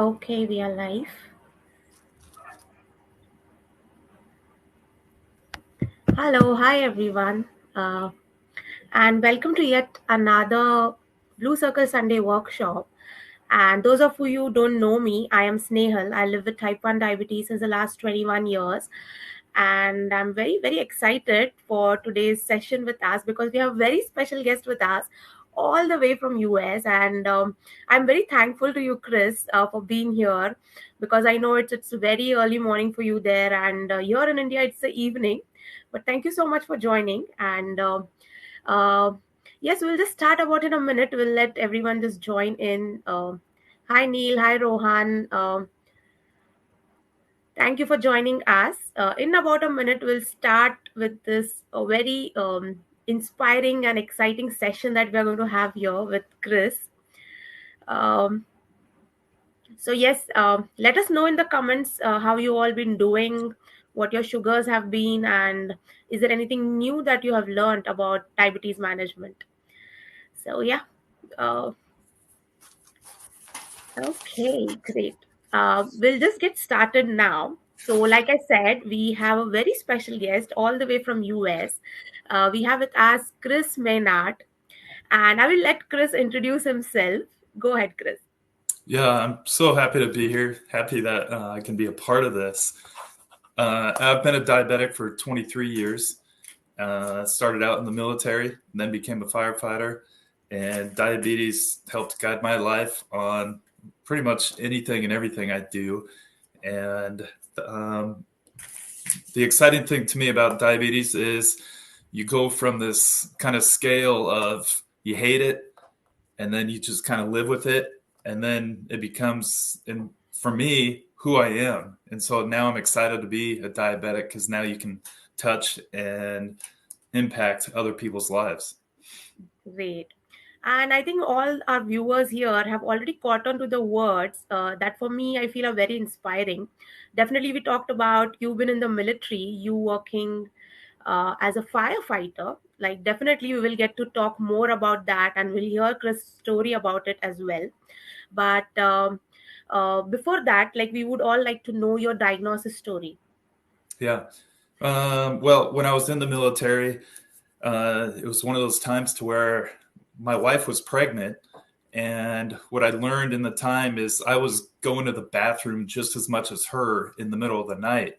Okay, we are live. Hello, hi everyone, and welcome to yet another Blue Circle Sunday workshop. And those of you who don't know me, I am Snehal. I live with type 1 diabetes since the last 21 years. And I'm very, very excited for today's session with us because we have a very special guest with us all the way from US. And I'm very thankful to you, Kris, for being here because I know it's very early morning for you there. And here in India, it's the evening. But thank you so much for joining. And uh, yes, we'll just start about in a minute. We'll let everyone just join in. Hi, Neil. Hi, Rohan. Thank you for joining us. In about a minute, we'll start with this very inspiring and exciting session that we're going to have here with Kris. Um, so yes, let us know in the comments how you all been doing, what your sugars have been, and is there anything new that you have learned about diabetes management. So yeah, uh, okay, great. We'll just get started now. So, like I said, we have a very special guest all the way from US. We have with us Kris Maynard, and I will let Kris introduce himself. Go ahead, Kris. Yeah, I'm so happy to be here. Happy that I can be a part of this. I've been a diabetic for 23 years. Started out in the military, then became a firefighter, and diabetes helped guide my life on pretty much anything and everything I do. And um, the exciting thing to me about diabetes is you go from this kind of scale of you hate it and then you just kind of live with it, and then it becomes, and for me, who I am. And so now I'm excited to be a diabetic because now you can touch and impact other people's lives. Great. And I think all our viewers here have already caught on to the words that for me, I feel are very inspiring. Definitely, we talked about you've been in the military, you working as a firefighter. Like, definitely, we will get to talk more about that and we'll hear Chris' story about it as well. But before that, like, we would all like to know your diagnosis story. Yeah. Well, when I was in the military, it was one of those times to where my wife was pregnant. And what I learned in the time is I was going to the bathroom just as much as her in the middle of the night.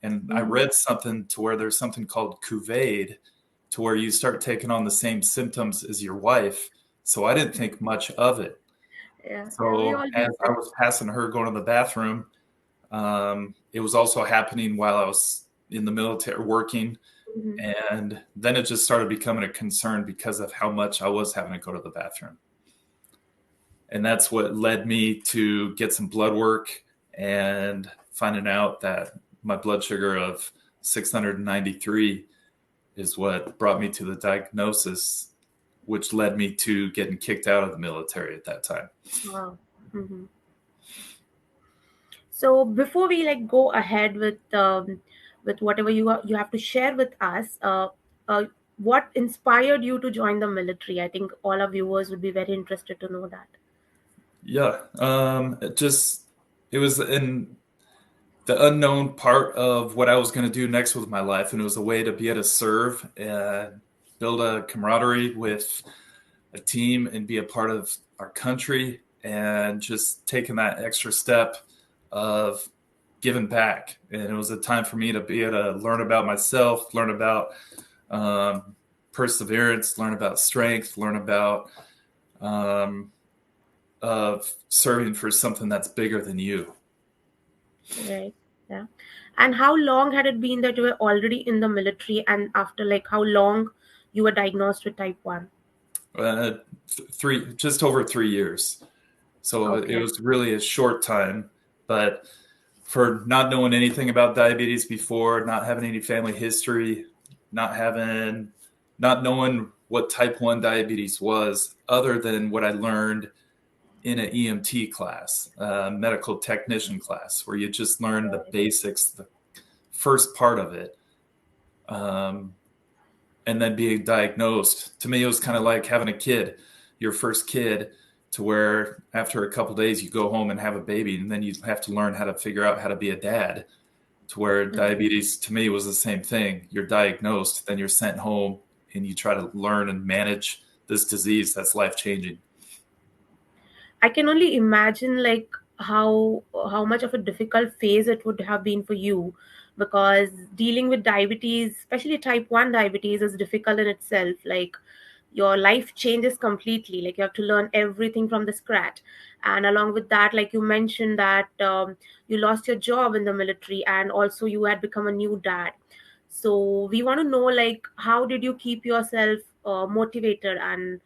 And I Mhm. read something to where there's something called Cuvade, to where you start taking on the same symptoms as your wife. So I didn't think much of it. Yeah, we So all as do I that. was passing her going to the bathroom, it was also happening while I was in the military working. Mhm. And then it just started becoming a concern because of how much I was having to go to the bathroom. And that's what led me to get some blood work and finding out that my blood sugar of 693 is what brought me to the diagnosis, which led me to getting kicked out of the military at that time. Wow. Mhm. So before we like go ahead with whatever you have to share with us, what inspired you to join the military? I think all our viewers would be very interested to know that. Yeah, it was in the unknown part of what I was going to do next with my life, and it was a way to be able to serve and build a camaraderie with a team and be a part of our country, and just taking that extra step of giving back. And it was a time for me to be able to learn about myself, learn about perseverance, learn about strength, learn about um, of serving for something that's bigger than you. Right. Yeah. And how long had it been that you were already in the military, and after like how long you were diagnosed with type 1? Uh, just over 3 years. So it Okay. was really a short time, but for not knowing anything about diabetes before, not having any family history, not having, not knowing what type 1 diabetes was, other than what I learned in an EMT class, medical technician class, where you just learn the basics, the first part of it. Um, and then being diagnosed, to me, it was kind of like having a kid, your first kid. to where after a couple of days you go home and have a baby, and then you have to learn how to figure out how to be a dad, to where diabetes to me was the same thing. You're diagnosed, then you're sent home and you try to learn and manage this disease that's life changing. I can only imagine like how much of a difficult phase it would have been for you, because dealing with diabetes, especially type 1 diabetes, is difficult in itself. Like your life changes completely. Like you have to learn everything from the scratch. And along with that, like you mentioned that you lost your job in the military, and also you had become a new dad. So we want to know, like, how did you keep yourself motivated and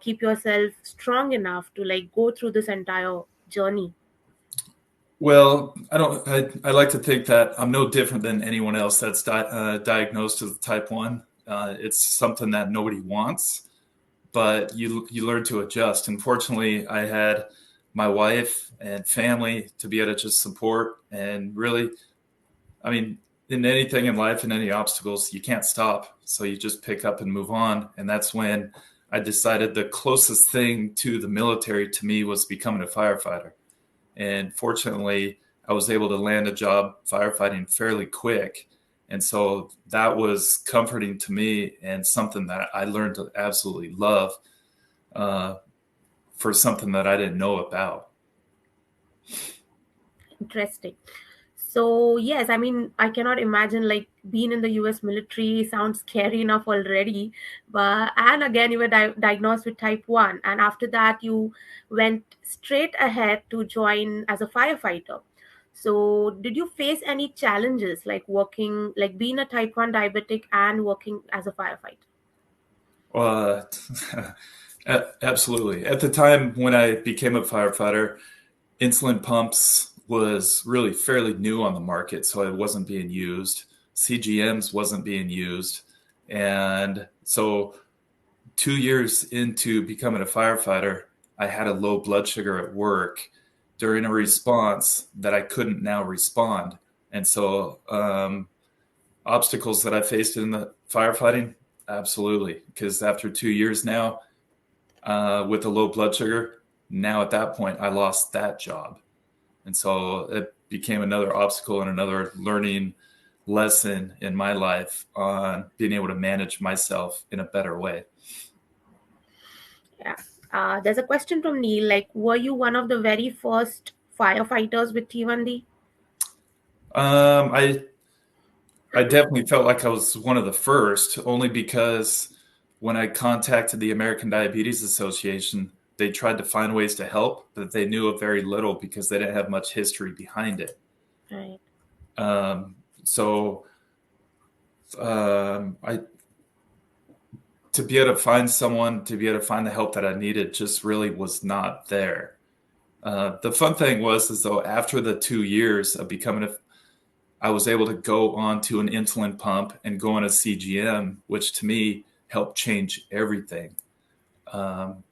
keep yourself strong enough to like go through this entire journey? Well, I don't. I like to think that I'm no different than anyone else that's diagnosed as type 1. It's something that nobody wants, but you learn to adjust. Unfortunately, I had my wife and family to be able to just support, and really, I mean, in anything in life and any obstacles, you can't stop. So you just pick up and move on. And that's when I decided the closest thing to the military to me was becoming a firefighter. And fortunately, I was able to land a job firefighting fairly quick. And so that was comforting to me and something that I learned to absolutely love, uh, for something that I didn't know about. Interesting. So yes, I mean, I cannot imagine like being in the US military sounds scary enough already. But and again, you were diagnosed with type 1, and after that you went straight ahead to join as a firefighter. So did you face any challenges like working, like being a type 1 diabetic and working as a firefighter? Uh, Absolutely. At the time when I became a firefighter, insulin pumps was really fairly new on the market, so it wasn't being used. CGMs wasn't being used. And so 2 years into becoming a firefighter, I had a low blood sugar at work during a response that I couldn't now respond. And so, obstacles that I faced in the firefighting, absolutely. Because after 2 years now, with a low blood sugar, now at that point, I lost that job. And so it became another obstacle and another learning lesson in my life on being able to manage myself in a better way. Yeah. There's a question from Neil, like, were you one of the very first firefighters with T1D? Um, I I definitely felt like I was one of the first, only because when I contacted the American Diabetes Association, they tried to find ways to help, but they knew of very little because they didn't have much history behind it. Right. So I to be able to find someone, to be able to find the help that I needed, just really was not there. The fun thing was, is though after the 2 years of becoming I was able to go on to an insulin pump and go on a CGM, which to me helped change everything.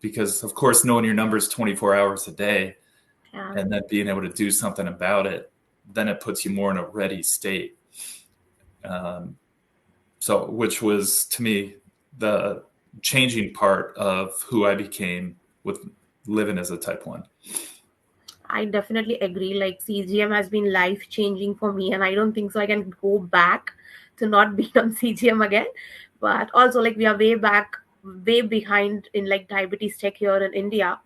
Because of course, knowing your numbers 24 hours a day Yeah. and then being able to do something about it, then it puts you more in a ready state. Um, so, which was to me the changing part of who I became with living as a type 1. I definitely agree. Like CGM has been life changing for me, and I don't think so I can go back to not being on CGM again. But also, like we are way back, way behind in like diabetes tech here in India.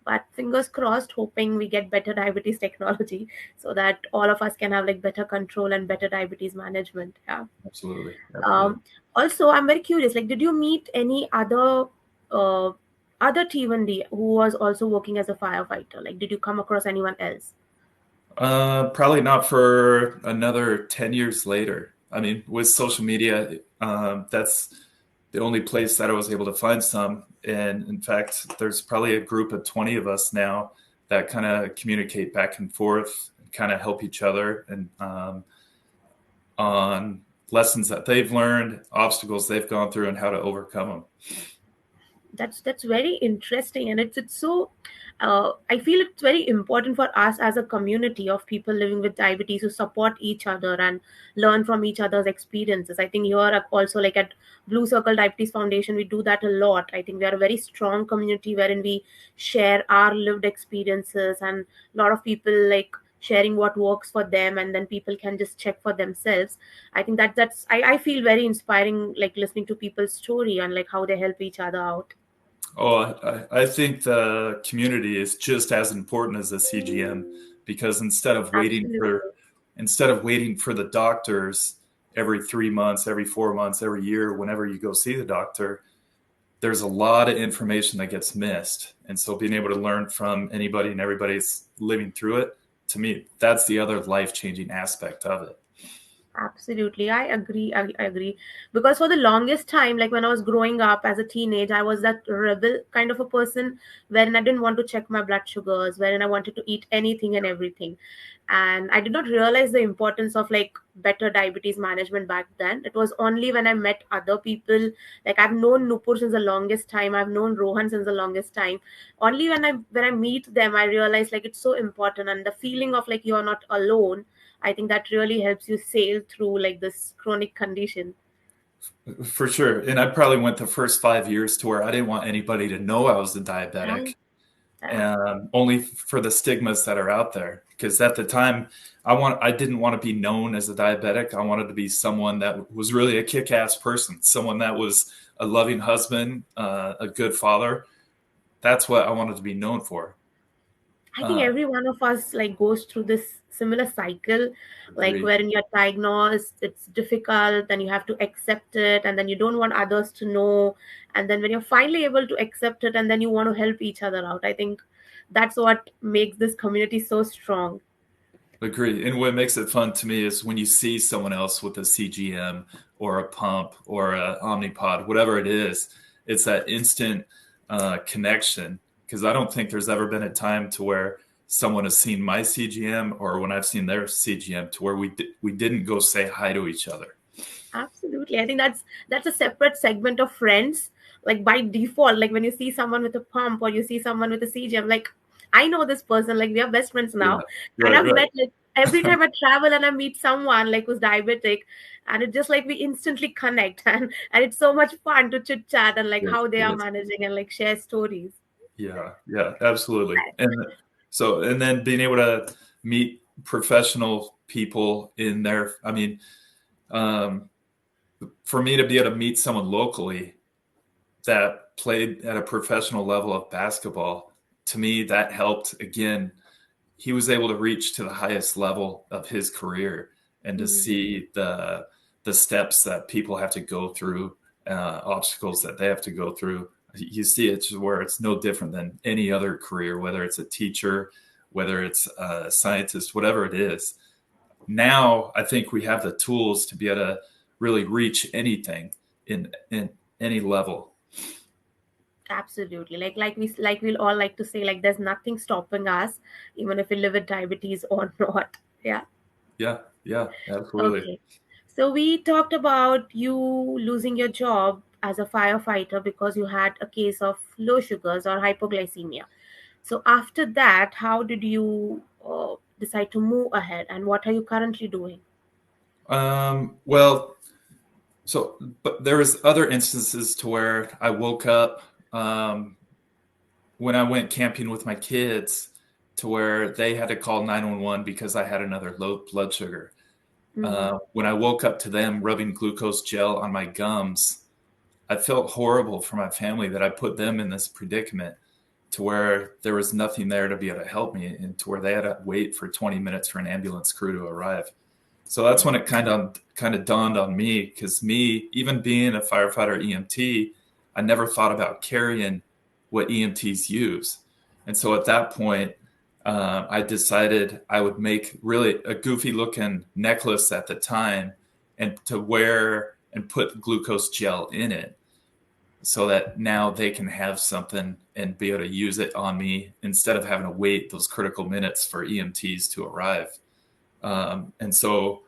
But fingers crossed, hoping we get better diabetes technology so that all of us can have like better control and better diabetes management. Yeah. Absolutely. Absolutely. Um, Also, I'm very curious. Like, did you meet any uh, other T1D who was also working as a firefighter? Like, did you come across anyone else? Probably not for another 10 years later. I mean, with social media, that's the only place that I was able to find some. And in fact, there's probably a group of 20 of us now that kind of communicate back and forth, kind of help each other and on lessons that they've learned, obstacles they've gone through, and how to overcome them. That's very interesting, and it's so. I feel it's very important for us as a community of people living with diabetes to support each other and learn from each other's experiences. I think you're also like at Blue Circle Diabetes Foundation, we do that a lot. I think we are a very strong community wherein we share our lived experiences, and a lot of people like sharing what works for them, and then people can just check for themselves. I think I feel very inspiring, like listening to people's story and like how they help each other out. Oh, I think the community is just as important as the CGM, because Absolutely. instead of waiting for the doctors every 3 months, every 4 months, every year, whenever you go see the doctor, there's a lot of information that gets missed. And so being able to learn from anybody and everybody's living through it, to me, that's the other life-changing aspect of it. Absolutely, I agree. I agree. Because for the longest time, like when I was growing up as a teenage, I was that rebel kind of a person wherein I didn't want to check my blood sugars, wherein I wanted to eat anything and everything. And I did not realize the importance of like better diabetes management back then. It was only when I met other people, like I've known Nupur since the longest time, I've known Rohan since the longest time. Only when I meet them, I realize like it's so important, and the feeling of like you're not alone. I think that really helps you sail through like this chronic condition. For sure. And I probably went the first 5 years to where I didn't want anybody to know I was a Yeah, diabetic, yeah, only for the stigmas that are out there. Because at the time, I didn't want to be known as a diabetic. I wanted to be someone that was really a kick-ass person, someone that was a loving husband, a good father. That's what I wanted to be known for. I think Uh, every one of us like goes through this similar cycle, like Agreed. wherein you're diagnosed, it's difficult, then you have to accept it, and then you don't want others to know. And then when you're finally able to accept it, and then you want to help each other out. I think that's what makes this community so strong. Agree. And what makes it fun to me is when you see someone else with a CGM or a pump or a Omnipod, whatever it is, it's that instant connection. Because I don't think there's ever been a time to where someone has seen my CGM or when I've seen their CGM to where we didn't go say hi to each other. Absolutely. I think that's a separate segment of friends. Like by default, like when you see someone with a pump or you see someone with a CGM, like I know this person, like we are best friends Yeah. now. And Right. I've Right. met like every time I travel and I meet someone like who's diabetic, and it's just like we instantly connect and it's so much fun to chit chat and like Yes, how they it are is. managing and like share stories. Yeah. Yeah. Absolutely. And then being able to meet professional people in their, I mean, um, for me to be able to meet someone locally that played at a professional level of basketball, to me, that helped. Again, he was able to reach to the highest level of his career and to Mhm. see the steps that people have to go through, obstacles that they have to go through. You see it to where it's no different than any other career, whether it's a teacher, whether it's a scientist, whatever it is. Now I think we have the tools to be able to really reach anything in any level. Absolutely. Like we'll all like to say like there's nothing stopping us, even if we live with diabetes or not. Yeah. Yeah, yeah, absolutely. Okay. So we talked about you losing your job as a firefighter because you had a case of low sugars or hypoglycemia. So after that, how did you decide to move ahead, and what are you currently doing? Well, so but there was other instances to where I woke up um, when I went camping with my kids to where they had to call 911 because I had another low blood sugar. Mm-hmm. When I woke up to them rubbing glucose gel on my gums, I felt horrible for my family that I put them in this predicament to where there was nothing there to be able to help me and to where they had to wait for 20 minutes for an ambulance crew to arrive. So that's when it kind of dawned on me, because me, even being a firefighter EMT, I never thought about carrying what EMTs use. And so at that point, I decided I would make really a goofy looking necklace at the time and to wear and put glucose gel in it so that now they can have something and be able to use it on me instead of having to wait those critical minutes for EMTs to arrive. And so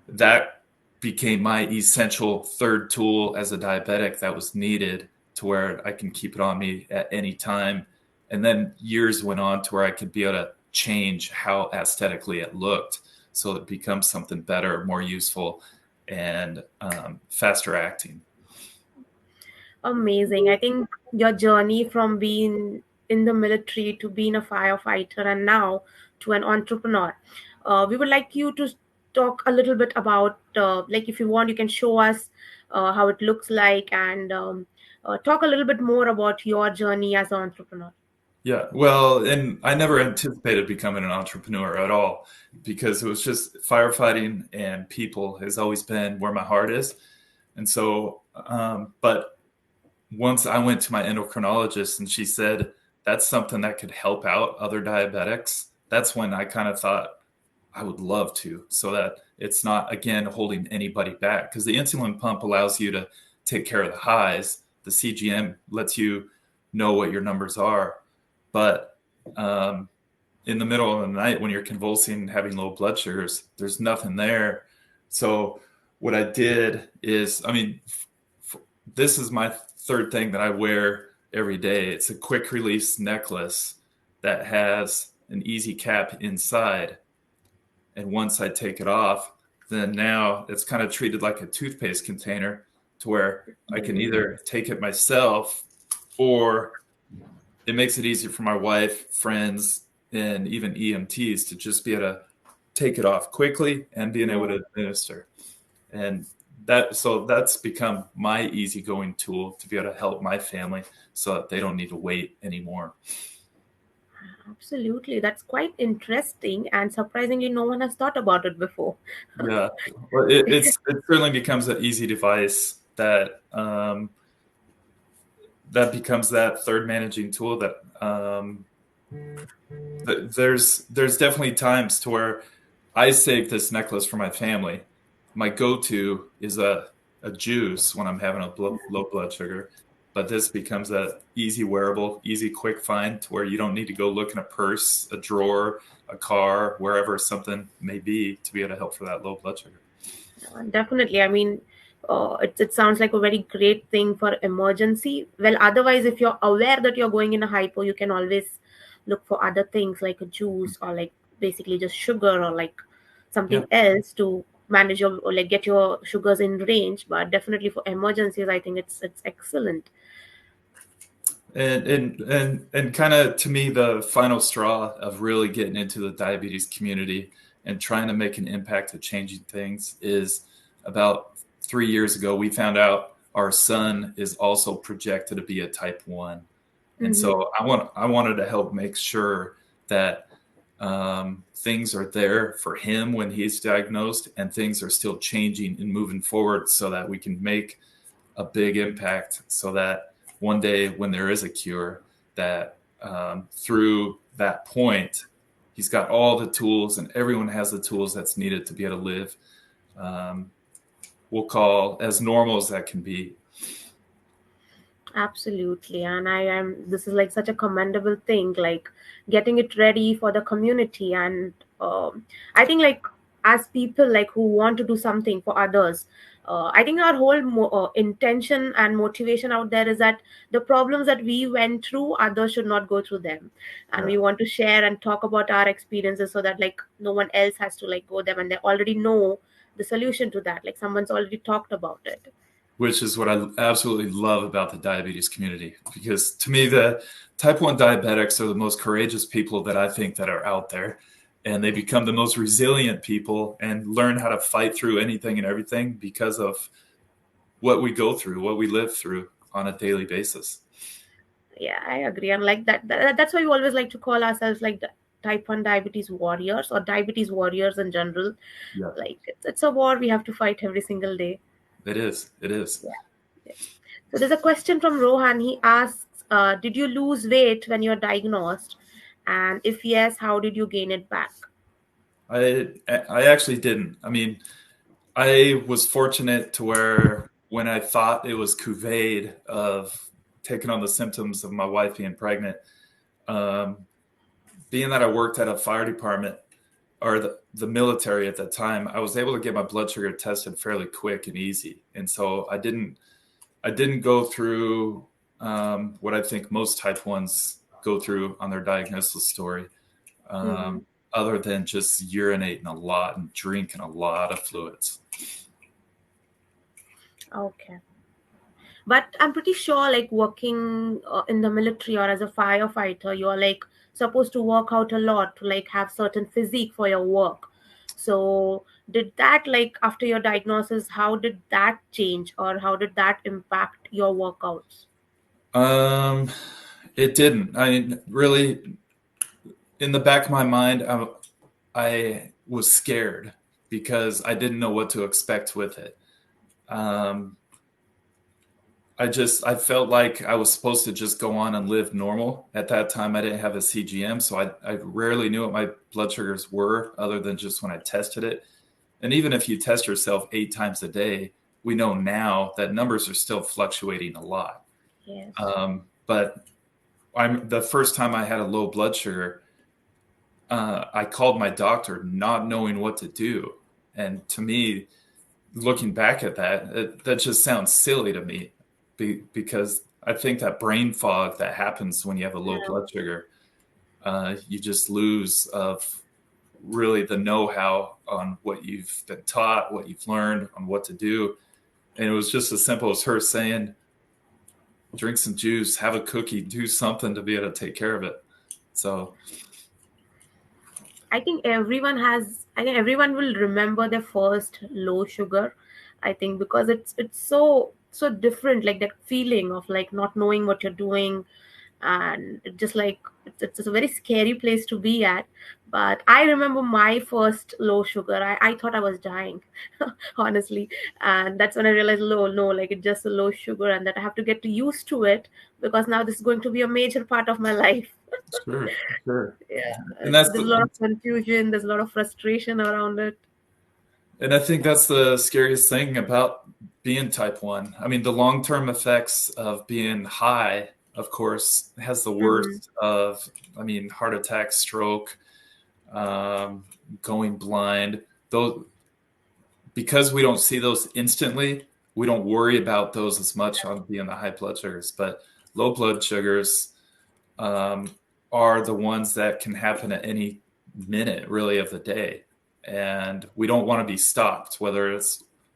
that became my essential third tool as a diabetic that was needed to where I can keep it on me at any time. And then years went on to where I could be able to change how aesthetically it looked, so it becomes something better, more useful, and faster acting. Amazing. I think your journey from being in the military to being a firefighter and now to an entrepreneur. We would like you to talk a little bit about, like, if you want, you can show us how it looks like, and talk a little bit more about your journey as an entrepreneur. Yeah, well, and I never anticipated becoming an entrepreneur at all, because it was just firefighting and people has always been where my heart is. And so, but once I went to my endocrinologist and she said that's something that could help out other diabetics, that's when I kind of thought I would love to, so that it's not, again, holding anybody back. Because the insulin pump allows you to take care of the highs, the CGM lets you know what your numbers are. But in the middle of the night when you're convulsing, having low blood sugars, there's nothing there. So what I did is, I mean, this is my third thing that I wear every day. It's a quick release necklace that has an easy cap inside. And once I take it off, then now it's kind of treated like a toothpaste container, to where I can either take it myself, or it makes it easier for my wife, friends, and even EMTs to just be able to take it off quickly and being able to administer. And that's become my easygoing tool to be able to help my family, so that they don't need to wait anymore. Absolutely. That's quite interesting, and surprisingly, no one has thought about it before. Yeah, well, it certainly becomes an easy device that that becomes that third managing tool. That there's definitely times to where I save this necklace for my family. My go-to is a juice when I'm having a low blood sugar, but this becomes a easy wearable, easy quick find, to where you don't need to go look in a purse, a drawer, a car, wherever something may be, to be able to help for that low blood sugar. Definitely. I mean, it sounds like a very great thing for emergency. Well, otherwise, if you're aware that you're going in a hypo, you can always look for other things like a juice, or like basically just sugar, or like Yeah. something else to manage your, or like get your sugars in range. But definitely for emergencies, I think it's excellent. And kind of, to me, the final straw of really getting into the diabetes community and trying to make an impact of changing things is, about 3 years ago, we found out our son is also projected to be a type 1. And Mm-hmm. so I wanted to help make sure that things are there for him when he's diagnosed, and things are still changing and moving forward, so that we can make a big impact, so that one day when there is a cure, that through that point, he's got all the tools, and everyone has the tools that's needed to be able to live, we'll call, as normal as that can be. Absolutely. And I am, this is like such a commendable thing, like getting it ready for the community. And I think, like, as people like who want to do something for others, I think our whole intention and motivation out there is that the problems that we went through, others should not go through them. And Yeah. we want to share and talk about our experiences, so that like no one else has to like go them, and they already know the solution to that. Like someone's already talked about it. Which is what I absolutely love about the diabetes community, because to me, the type 1 diabetics are the most courageous people that I think that are out there, and they become the most resilient people and learn how to fight through anything and everything because of what we go through, what we live through on a daily basis. Yeah, I agree. And like that's why we always like to call ourselves like the type 1 diabetes warriors, or diabetes warriors in general. Yeah, Like it's a war we have to fight every single day. it is. It is. Yeah. Yeah. So there's a question from Rohan. He asks, did you lose weight when you're diagnosed? And if yes, how did you gain it back? I actually didn't. I mean, I was fortunate to where, when I thought it was cuvade of taking on the symptoms of my wife being pregnant, um, being that I worked at a fire department, or the military at that time, I was able to get my blood sugar tested fairly quick and easy. And so I didn't go through what I think most type 1s go through on their diagnosis story, Mm-hmm. other than just urinating a lot and drinking a lot of fluids. Okay. But I'm pretty sure, like working in the military or as a firefighter, you're like supposed to work out a lot to like have certain physique for your work. So, did that, like after your diagnosis, how did that change or how did that impact your workouts? Um, it didn't. I mean, really, in the back of my mind, I was scared because I didn't know what to expect with it. Um, I felt like I was supposed to just go on and live normal. At that time, I didn't have a CGM, so I rarely knew what my blood sugars were other than just when I tested it. And even if you test yourself 8 times a day, we know now that numbers are still fluctuating a lot. Yes. But I'm the first time I had a low blood sugar, I called my doctor not knowing what to do. And to me, looking back at that, that just sounds silly to me because I think that brain fog that happens when you have a low Yeah. blood sugar, you just lose of really the know-how on what you've been taught, what you've learned on what to do. And it was just as simple as her saying, drink some juice, have a cookie, do something to be able to take care of it. So I think everyone will remember their first low sugar. I think because it's so different, like that feeling of like not knowing what you're doing, and it just like it's a very scary place to be at. But I remember my first low sugar. I thought I was dying, honestly, and that's when I realized, no, like it's just a low sugar, and that I have to get used to it because now this is going to be a major part of my life. sure, sure. Yeah, And that's there's a lot of confusion, there's a lot of frustration around it. and I think that's the scariest thing about being type 1. I mean, the long-term effects of being high, of course, has the Hmm. worst of, I mean, heart attack, stroke, um, going blind. Those, because we don't see those instantly, we don't worry about those as much on being the high blood sugars. But low blood sugars um, are the ones that can happen at any minute, really, of the day, and we don't want to be stopped. Whether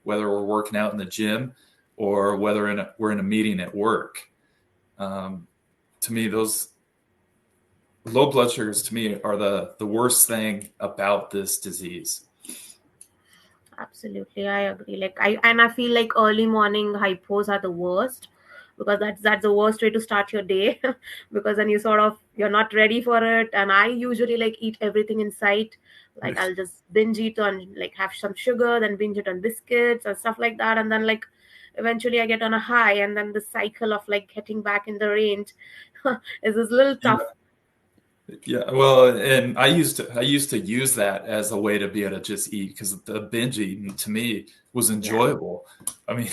we're working out in the gym or whether we're in a meeting at work. Um, to me, those low blood sugars to me are the worst thing about this disease. Absolutely, I agree. Like I feel like early morning hypos are the worst because that's the worst way to start your day because then you're not ready for it. And I usually like eat everything in sight. Like I'll just binge eat on like have some sugar, then binge it on biscuits and stuff like that, and then like eventually I get on a high, and then the cycle of like getting back in the range is a little tough. Yeah, well, and I used to use that as a way to be able to just eat because the binge eating to me was Yeah. enjoyable. I mean,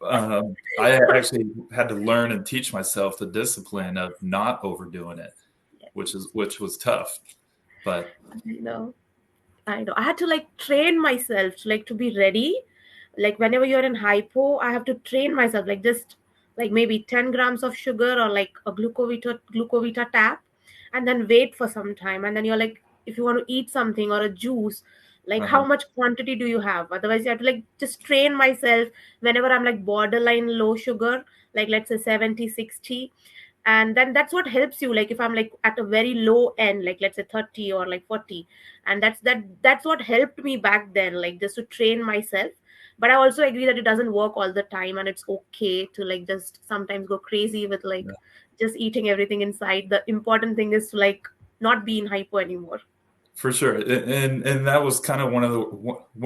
I actually had to learn and teach myself the discipline of not overdoing it, which was tough. But You know. I know. I had to like train myself to like to be ready. Like whenever you're in hypo, I have to train myself like just like maybe 10 grams of sugar or like a glucovita tap, and then wait for some time. And then you're like, if you want to eat something or a juice, like how uh much quantity do you have? Otherwise, you have to like just train myself whenever I'm like borderline low sugar, like let's say 70, 60, and then that's what helps you, like if I'm like at a very low end, like let's say 30 or like 40, and that's what helped me back then, like just to train myself. But I also agree that it doesn't work all the time, and it's okay to like just sometimes go crazy with like yeah, just eating everything inside. The important thing is to like not be in hypo anymore. for sure. And that was kind of one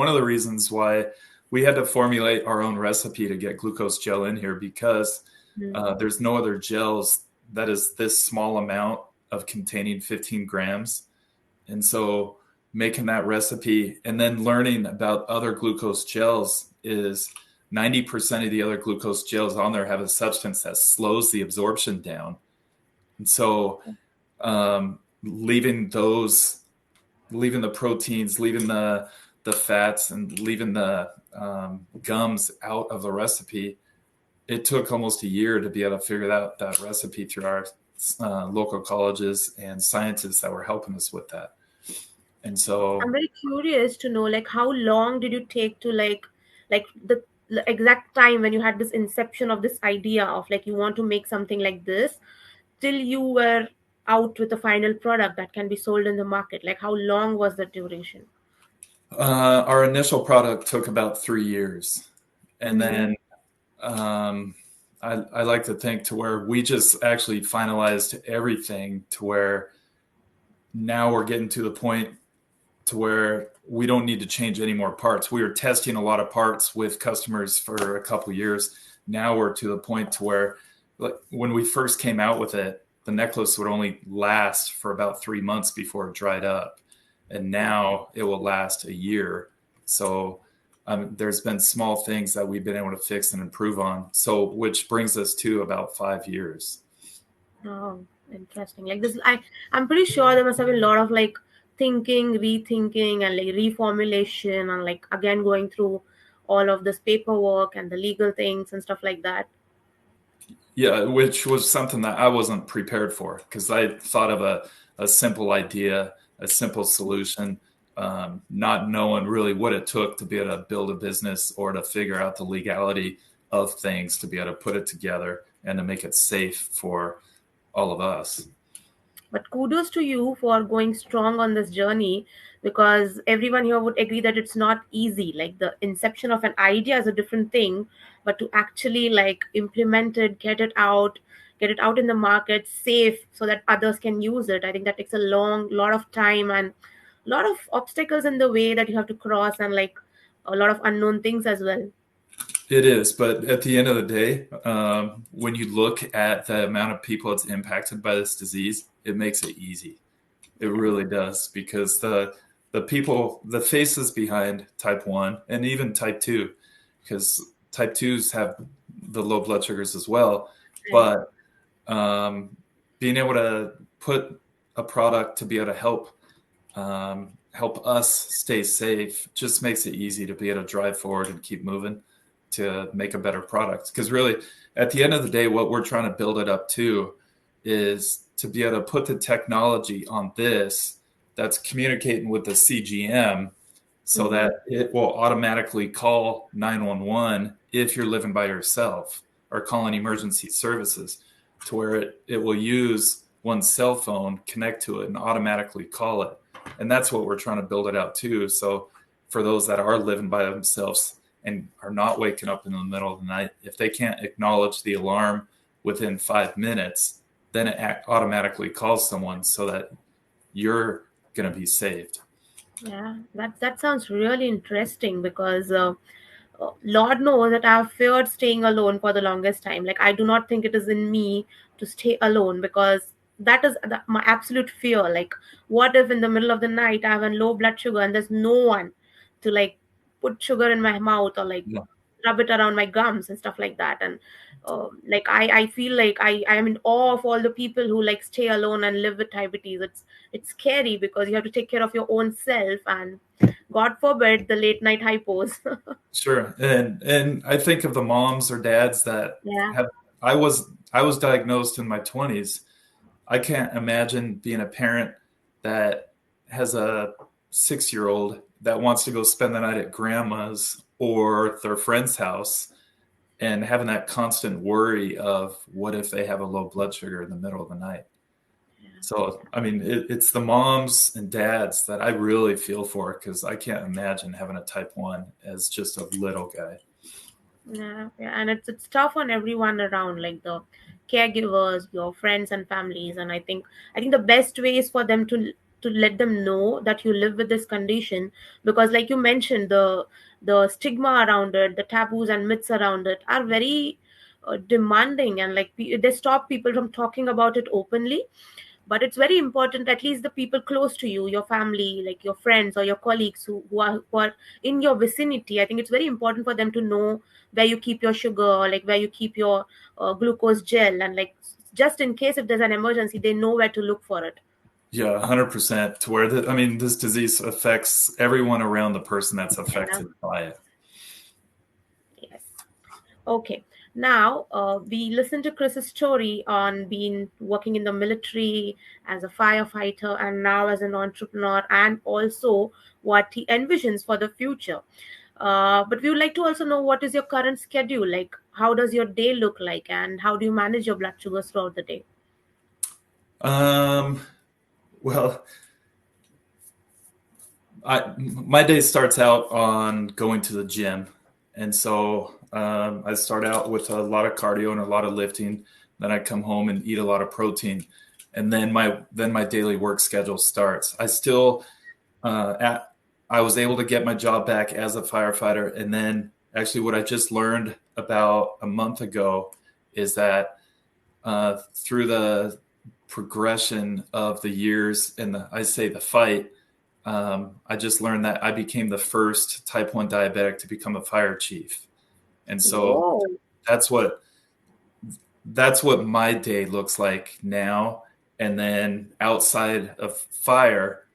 of the reasons why we had to formulate our own recipe to get glucose gel in here because Hmm. there's no other gels that is this small amount of containing 15 grams. And so making that recipe and then learning about other glucose gels is 90% of the other glucose gels on there have a substance that slows the absorption down. And so leaving leaving the proteins, leaving the fats, and leaving the gums out of the recipe it took almost a year to be able to figure out that recipe through our local colleges and scientists that were helping us with that. And I'm so very curious to know, like, how long did you take to like the exact time when you had this inception of this idea of like you want to make something like this till you were out with a final product that can be sold in the market? Like, how long was the duration? our initial product took about 3 years. And Mm-hmm. then I like to think to where we just actually finalized everything to where now we're getting to the point to where we don't need to change any more parts. We were testing a lot of parts with customers for a couple of years. Now we're to the point to where, like, when we first came out with it, the necklace would only last for about 3 months before it dried up, and now it will last a year. So there's been small things that we've been able to fix and improve on. So which brings us to about 5 years. Oh, interesting. Like this, I'm pretty sure there must have been a lot of like thinking, rethinking, and like reformulation, and like again going through all of this paperwork and the legal things and stuff like that. Yeah, which was something that I wasn't prepared for because I thought of a simple idea, a simple solution, not knowing really what it took to be able to build a business or to figure out the legality of things to be able to put it together and to make it safe for all of us. But kudos to you for going strong on this journey, because everyone here would agree that it's not easy. Like the inception of an idea is a different thing, but to actually like implement it, get it out in the market safe so that others can use it. I think that takes a lot of time and a lot of obstacles in the way that you have to cross, and like a lot of unknown things as well. It is, but at the end of the day, when you look at the amount of people that's impacted by this disease, it makes it easy. It really does because the people, the faces behind type 1 and even type 2, because type 2s have the low blood sugars as well, Right. but being able to put a product to be able to help us stay safe just makes it easy to be able to drive forward and keep moving to make a better product. Because really, at the end of the day, what we're trying to build it up to is to be able to put the technology on this that's communicating with the CGM so Mm-hmm. that it will automatically call 911 if you're living by yourself or calling emergency services, to where it will use one's cell phone, connect to it, and automatically call it. And that's what we're trying to build it out to. So for those that are living by themselves and are not waking up in the middle of the night, if they can't acknowledge the alarm within 5 minutes, then it automatically calls someone so that you're going to be saved. Yeah, that sounds really interesting because Lord knows that I have feared staying alone for the longest time. Like I do not think it is in me to stay alone, because that is my absolute fear. Like, what if in the middle of the night I have a low blood sugar and there's no one to like put sugar in my mouth or like Yeah. rub it around my gums and stuff like that. And like I feel like I am in awe of all the people who like stay alone and live with diabetes. It's scary because you have to take care of your own self, and God forbid the late night hypos. Sure. And I think of the moms or dads that Yeah. have I was diagnosed in my 20s. I can't imagine being a parent that has a 6-year-old that wants to go spend the night at grandma's or their friend's house and having that constant worry of what if they have a low blood sugar in the middle of the night. So, I mean, it's the moms and dads that I really feel for because I can't imagine having a type 1 as just a little guy. Yeah, yeah, and it's tough on everyone around, like the caregivers, your friends and families. And I think the best way is for them to let them know that you live with this condition, because, like you mentioned, the stigma around it, the taboos and myths around it are very demanding, and like they stop people from talking about it openly. But it's very important, at least the people close to you, your family, like your friends or your colleagues who are in your vicinity. I think it's very important for them to know where you keep your sugar, or like where you keep your glucose gel, and like just in case if there's an emergency, they know where to look for it. Yeah, 100%. To where I mean, this disease affects everyone around the person that's Yeah. affected by it. Yes. Okay. Now, we listened to Chris's story on being working in the military as a firefighter and now as an entrepreneur, and also what he envisions for the future. But we would like to also know what is your current schedule like? How does your day look like, and how do you manage your blood sugars throughout the day? Um, well, my day starts out on going to the gym, and so I start out with a lot of cardio and a lot of lifting. Then I come home and eat a lot of protein, and then my daily work schedule starts. At I was able to get my job back as a firefighter, and then actually what I just learned about a month ago is that through the progression of the years and I say the fight, I just learned that I became the first type 1 diabetic to become a fire chief. And so Whoa. that's what that's what my day looks like now. And then outside of fire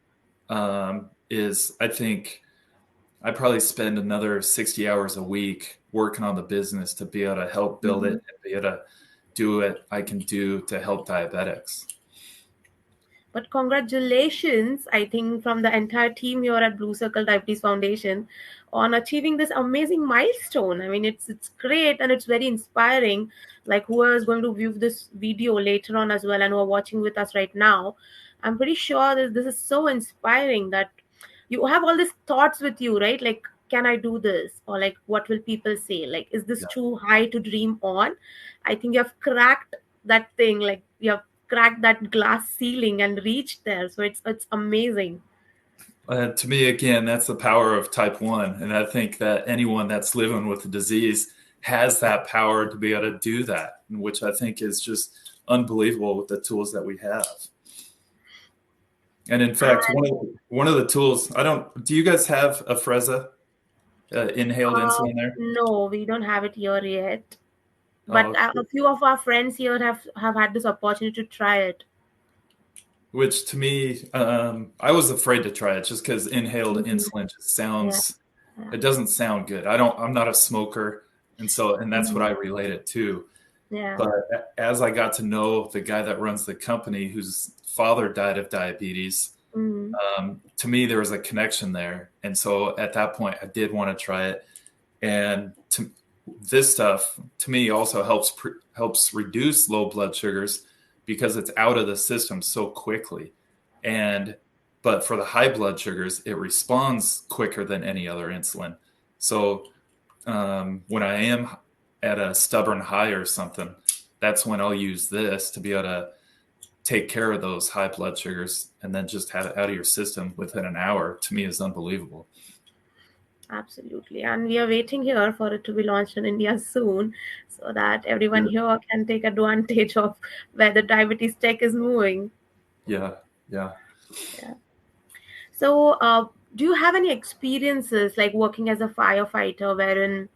is I think I probably spend another 60 hours a week working on the business to be able to help build it Mhm. and be able to do what I can do to help diabetics. But congratulations, I think, from the entire team here at Blue Circle Diabetes Foundation on achieving this amazing milestone. I mean, it's great and it's very inspiring. Like whoever is going to view this video later on as well and who are watching with us right now, I'm pretty sure that this is so inspiring that you have all these thoughts with you, right? Like, can I do this? Or like, what will people say? Like, is this Yeah. too high to dream on? I think you have cracked that thing. Like, you have cracked that glass ceiling and reached there. So it's amazing. To me, again, that's the power of type 1. And I think that anyone that's living with the disease has that power to be able to do that, which I think is just unbelievable with the tools that we have. And in fact, And one of the tools, do you guys have a Freza inhaled insulin there? no, we don't have it here yet. But Uh, a few of our friends here have had this opportunity to try it. which to me, I was afraid to try it just because inhaled Mhm. insulin just Yeah, sounds, yeah. it doesn't sound good. I'm not a smoker. And that's what Mhm. I relate it to. Yeah. But as I got to know the guy that runs the company, whose father died of diabetes, Mhm. to me there was a connection there, and so at that point I did want to try it. And this stuff to me also helps reduce low blood sugars because it's out of the system so quickly. And but for the high blood sugars, it responds quicker than any other insulin. So when I am at a stubborn high or something, that's when I'll use this to be able to take care of those high blood sugars and then just have it out of your system within an hour. To me, is unbelievable. Absolutely. And we are waiting here for it to be launched in India soon so that everyone here can take advantage of where the diabetes tech is moving. Yeah, yeah. Yeah. So, do you have any experiences like working as a firefighter wherein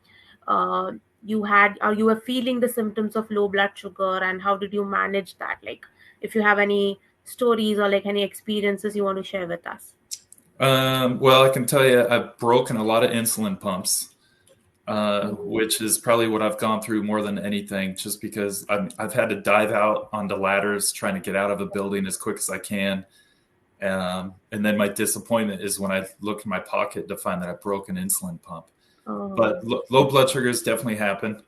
uh, you had or you were feeling the symptoms of low blood sugar, and how did you manage that? Like, if you have any stories or like any experiences you want to share with us. Well, I can tell you, I've broken a lot of insulin pumps, Mhm. which is probably what I've gone through more than anything, just because I've had to dive out onto ladders trying to get out of a building as quick as I can. And then my disappointment is when I look in my pocket to find that I broke an insulin pump. But Oh. low blood sugars definitely happen.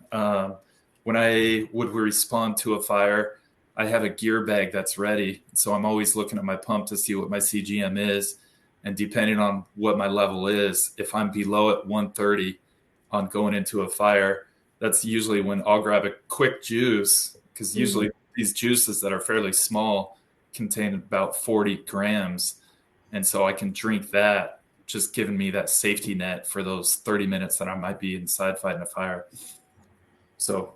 When I would respond to a fire, I have a gear bag that's ready. So I'm always looking at my pump to see what my CGM is. And depending on what my level is, if I'm below at 130 on going into a fire, that's usually when I'll grab a quick juice, because Mhm. usually these juices that are fairly small contain about 40 grams. And so I can drink that, just giving me that safety net for those 30 minutes that I might be inside fighting a fire. So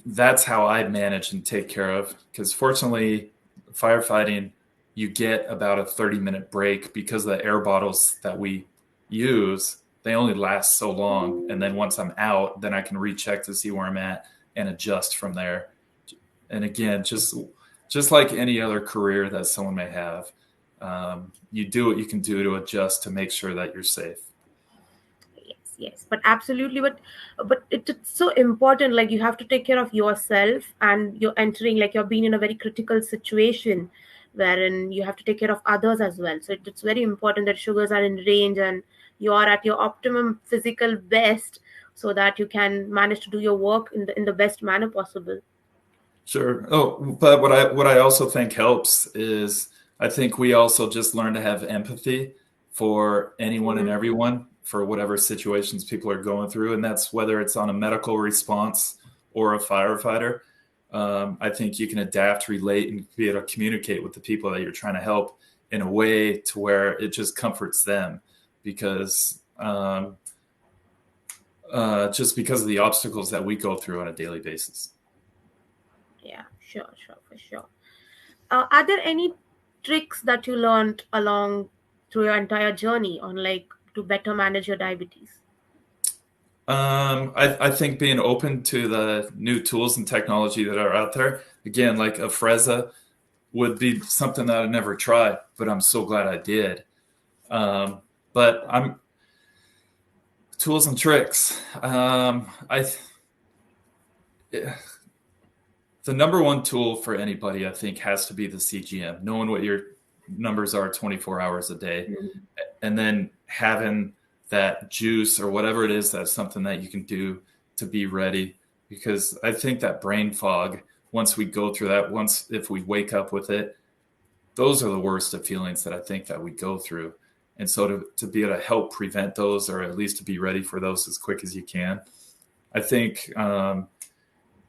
that's how I manage and take care of. Because fortunately, firefighting, you get about a 30-minute break because the air bottles that we use, they only last so long. And then once I'm out, then I can recheck to see where I'm at and adjust from there. And again, just like any other career that someone may have, you do what you can do to adjust to make sure that you're safe. yes, but absolutely, but it's so important. Like you have to take care of yourself, and you're entering, like you're being in a very critical situation, wherein you have to take care of others as well. So it's very important that sugars are in range and you are at your optimum physical best, so that you can manage to do your work in the best manner possible. Sure. Oh, but what I also think helps is I think we also just learn to have empathy for anyone and Mhm. everyone for whatever situations people are going through, and that's whether it's on a medical response or a firefighter. I think you can adapt, relate, and be able to communicate with the people that you're trying to help in a way to where it just comforts them, because just because of the obstacles that we go through on a daily basis. Yeah, sure, sure, for sure. Are there any tricks that you learned along through your entire journey on, like, to better manage your diabetes? I think being open to the new tools and technology that are out there, again, like a Freza would be something that I never tried, but I'm so glad I did. But I'm tools and tricks. The number one tool for anybody, I think, has to be the CGM, knowing what your numbers are 24 hours a day, Mhm. and then having that juice or whatever it is, that's something that you can do to be ready. Because I think that brain fog, once we go through that, once if we wake up with it, those are the worst of feelings that I think that we go through. And so to be able to help prevent those, or at least to be ready for those as quick as you can, I think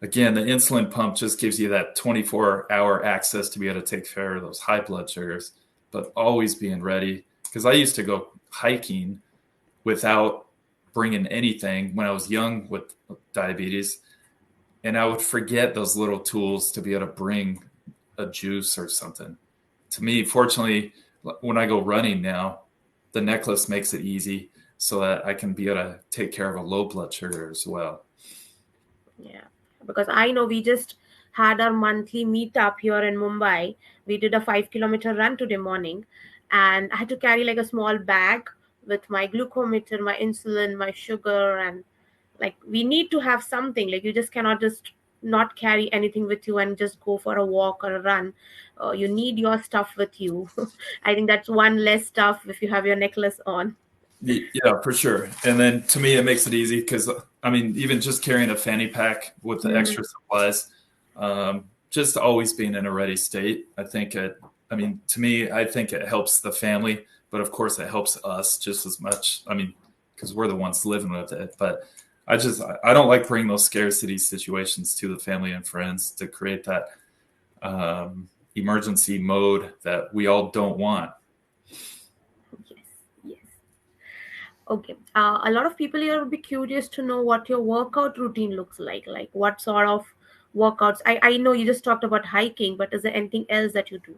again, the insulin pump just gives you that 24-hour access to be able to take care of those high blood sugars, but always being ready. Because I used to go hiking without bringing anything when I was young with diabetes, and I would forget those little tools to be able to bring a juice or something. To me, fortunately, when I go running now, the necklace makes it easy so that I can be able to take care of a low blood sugar as well. Yeah, because I know we just had our monthly meetup here in Mumbai. We did a 5 kilometer run today morning, and I had to carry like a small bag with my glucometer, my insulin, my sugar, and like we need to have something. Like you just cannot just not carry anything with you and just go for a walk or a run. You need your stuff with you. I think that's one less stuff if you have your necklace on. Yeah, for sure. And then to me, it makes it easy because I mean, even just carrying a fanny pack with the Mhm. extra supplies, just always being in a ready state. I mean, to me, I think it helps the family, but of course, it helps us just as much. I mean, because we're the ones living with it. But I don't like bringing those scarcity situations to the family and friends to create that emergency mode that we all don't want. Yes, yes. Okay. A lot of people here would be curious to know what your workout routine looks like. Like what sort of workouts? I know you just talked about hiking, but is there anything else that you do?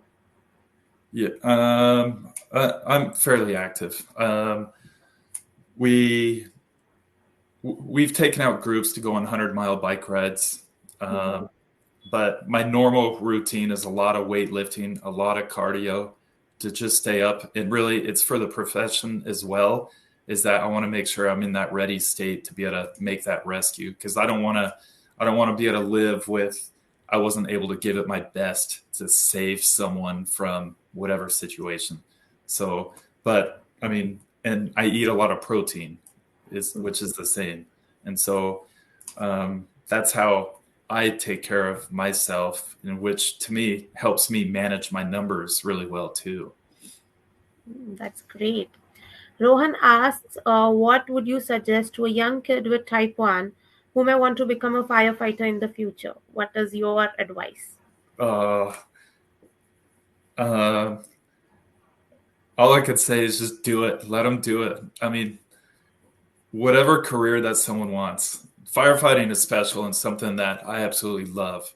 Yeah, I'm fairly active. We we've taken out groups to go on 100-mile bike rides, Mhm. but my normal routine is a lot of weightlifting, a lot of cardio to just stay up. And really, it's for the profession as well. Is that I want to make sure I'm in that ready state to be able to make that rescue, because I don't want to be able to live with I wasn't able to give it my best to save someone from whatever situation. So, but I mean, and I eat a lot of protein, is which is the same, and so that's how I take care of myself, and which to me helps me manage my numbers really well too. That's great. Rohan asks, what would you suggest to a young kid with type 1 who may want to become a firefighter in the future? What is your advice? Uh, uh, all I could say is just do it. Let them do it. I mean, whatever career that someone wants, firefighting is special and something that I absolutely love.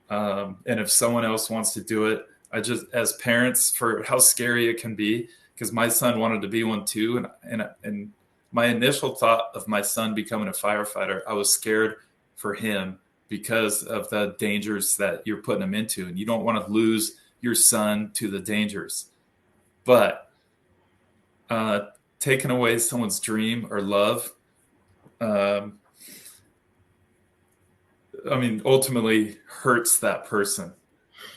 And if someone else wants to do it, I just, as parents, for how scary it can be, because my son wanted to be one too, and my initial thought of my son becoming a firefighter, I was scared for him because of the dangers that you're putting him into, and you don't want to lose your son to the dangers. But uh, taking away someone's dream or love, um, ultimately hurts that person.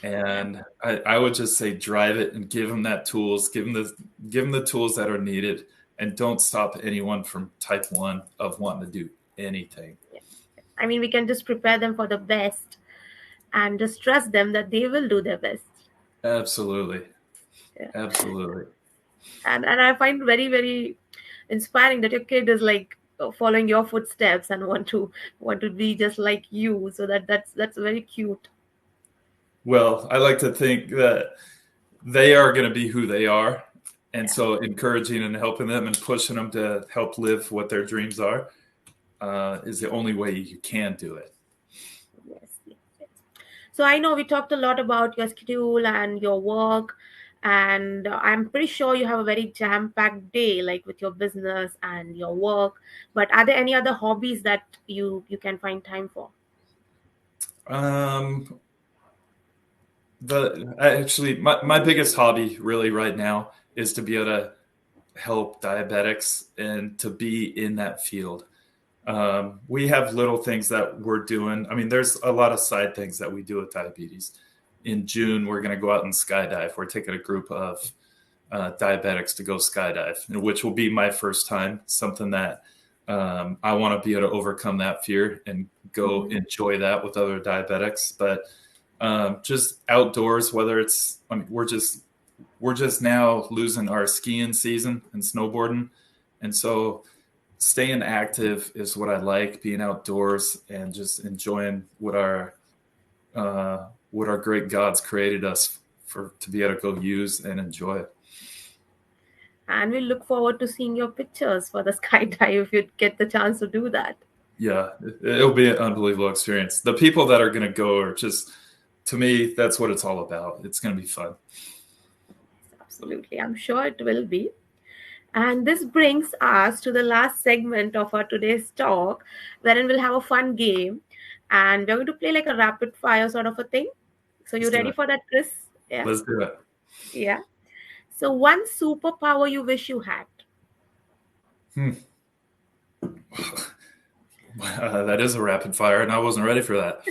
Yeah. And I would just say drive it and give them that tools, give them the tools that are needed, and don't stop anyone from type 1 of wanting to do anything. I mean, we can just prepare them for the best and just trust them that they will do their best. Absolutely. Yeah. Absolutely. And I find very inspiring that your kid is like following your footsteps and want to be just like you. So that's very cute. Well, I like to think that they are going to be who they are. And Yeah. so encouraging and helping them and pushing them to help live what their dreams are is the only way you can do it. Yes, yes, yes. So I know we talked a lot about your schedule and your work, and I'm pretty sure you have a very jam-packed day, like with your business and your work. But are there any other hobbies that you can find time for? Um, my biggest hobby really right now is to be able to help diabetics and to be in that field. We have little things that we're doing. I mean, there's a lot of side things that we do with diabetes. In June, we're going to go out and skydive. We're taking a group of diabetics to go skydive, which will be my first time. Something that I want to be able to overcome that fear and go Mhm. enjoy that with other diabetics. But just outdoors, whether it's we're just now losing our skiing season and snowboarding, and so staying active is what I like. Being outdoors and just enjoying what our great God's created us for to be able to go use and enjoy. And we look forward to seeing your pictures for the skydive if you get the chance to do that. Yeah, it'll be an unbelievable experience. The people that are going to go are just, to me, that's what it's all about. It's going to be fun. Absolutely, I'm sure it will be. And this brings us to the last segment of our today's talk, wherein we'll have a fun game. And we're going to play like a rapid fire sort of a thing. So you Let's do ready it. for that, Chris? Yeah. Let's do it. Yeah. So one superpower you wish you had. Hmm. That is a rapid fire, and I wasn't ready for that.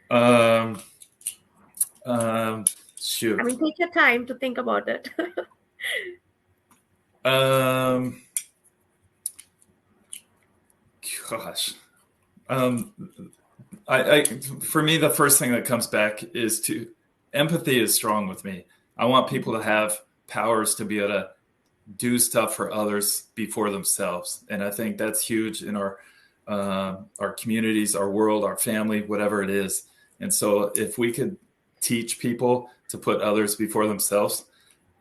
Um, um, I shoot. mean, take your time to think about it. Um, gosh. Um, for me, the first thing that comes back is to empathy is strong with me. I want people to have powers to be able to do stuff for others before themselves, and I think that's huge in our communities, our world, our family, whatever it is. And so, if we could teach people to put others before themselves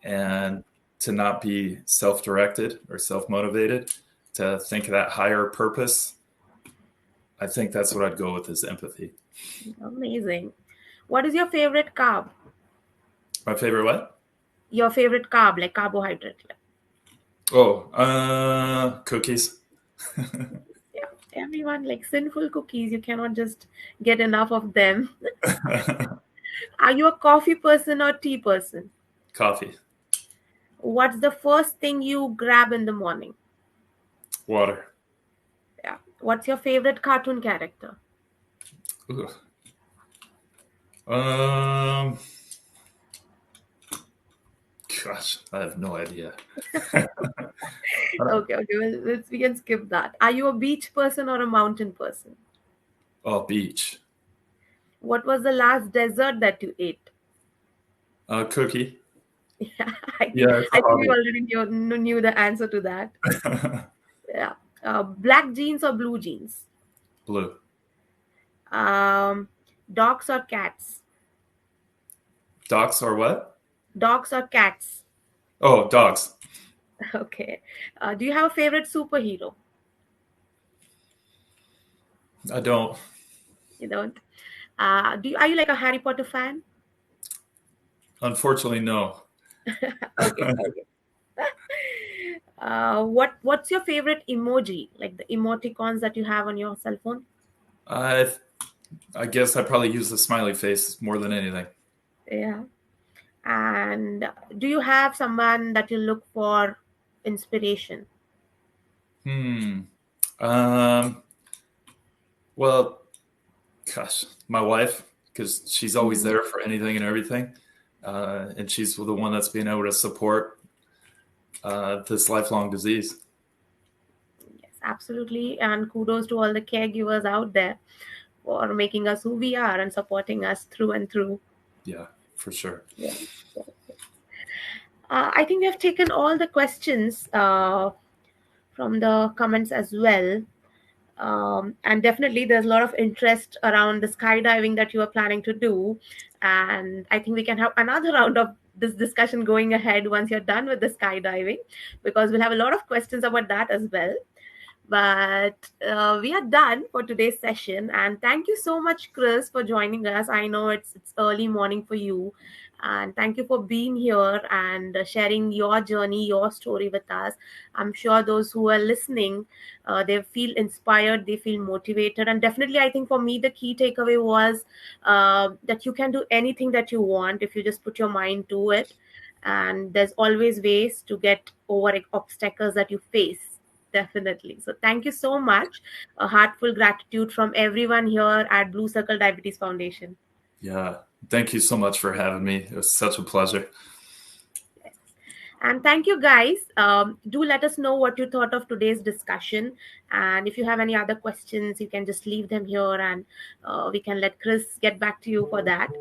and to not be self-directed or self-motivated, to think of that higher purpose, I think that's what I'd go with is empathy. Amazing. What is your favorite carb? My favorite what? Your favorite carb, like carbohydrate. Like, Oh, cookies. yeah, everyone like sinful cookies. You cannot just get enough of them. Are you a coffee person or tea person? Coffee, What's the first thing you grab in the morning? water. Yeah. What's your favorite cartoon character? Ugh. Um, gosh, I have no idea. Okay, okay. Well, we can skip that. Are you a beach person or a mountain person? Oh, beach. What was the last dessert that you ate? Cookie. Yeah, Yeah, it's a I think we hobby. already knew the answer to that. Yeah. Black jeans or blue jeans? Blue. Um, dogs or cats? Dogs or what? Dogs or cats? Oh, dogs. Okay. Do you have a favorite superhero? I don't. You don't. Are you like a Harry Potter fan? Unfortunately, no. Okay, okay. What's your favorite emoji? Like the emoticons that you have on your cell phone? I I guess I probably use the smiley face more than anything. Yeah. And do you have someone that you look for inspiration? Hmm. Um, well, gosh, my wife, because she's always Mhm. there for anything and everything. And she's the one that's being able to support this lifelong disease. Yes, absolutely. And kudos to all the caregivers out there for making us who we are and supporting us through and through. Yeah, for sure. Yeah. I think we have taken all the questions from the comments as well. And definitely, there's a lot of interest around the skydiving that you are planning to do. And I think we can have another round of this discussion going ahead once you're done with the skydiving, because we'll have a lot of questions about that as well. But we are done for today's session, and thank you so much, Kris, for joining us. I know it's early morning for you, and thank you for being here and sharing your journey, your story with us. I'm sure those who are listening, they feel inspired, they feel motivated, and definitely, I think for me, the key takeaway was that you can do anything that you want if you just put your mind to it, and there's always ways to get over obstacles that you face. Definitely. So thank you so much. A heartful gratitude from everyone here at Blue Circle Diabetes Foundation. Yeah. Thank you so much for having me. It was such a pleasure. And thank you, guys. Do let us know what you thought of today's discussion. And if you have any other questions, you can just leave them here and we can let Kris get back to you for that.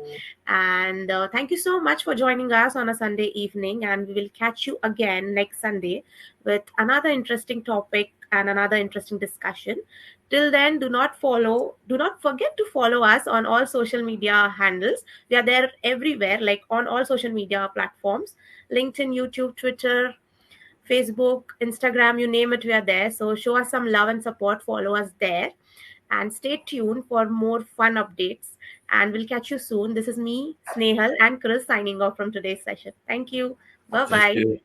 And thank you so much for joining us on a Sunday evening. And we will catch you again next Sunday with another interesting topic and another interesting discussion. Till then, do not forget to follow us on all social media handles. We are there everywhere, like on all social media platforms: LinkedIn, YouTube, Twitter, Facebook, Instagram, you name it, we are there. So show us some love and support, follow us there, and stay tuned for more fun updates. And we'll catch you soon. This is me, Snehal, and Kris signing off from today's session. Thank you. Bye Thank bye. you.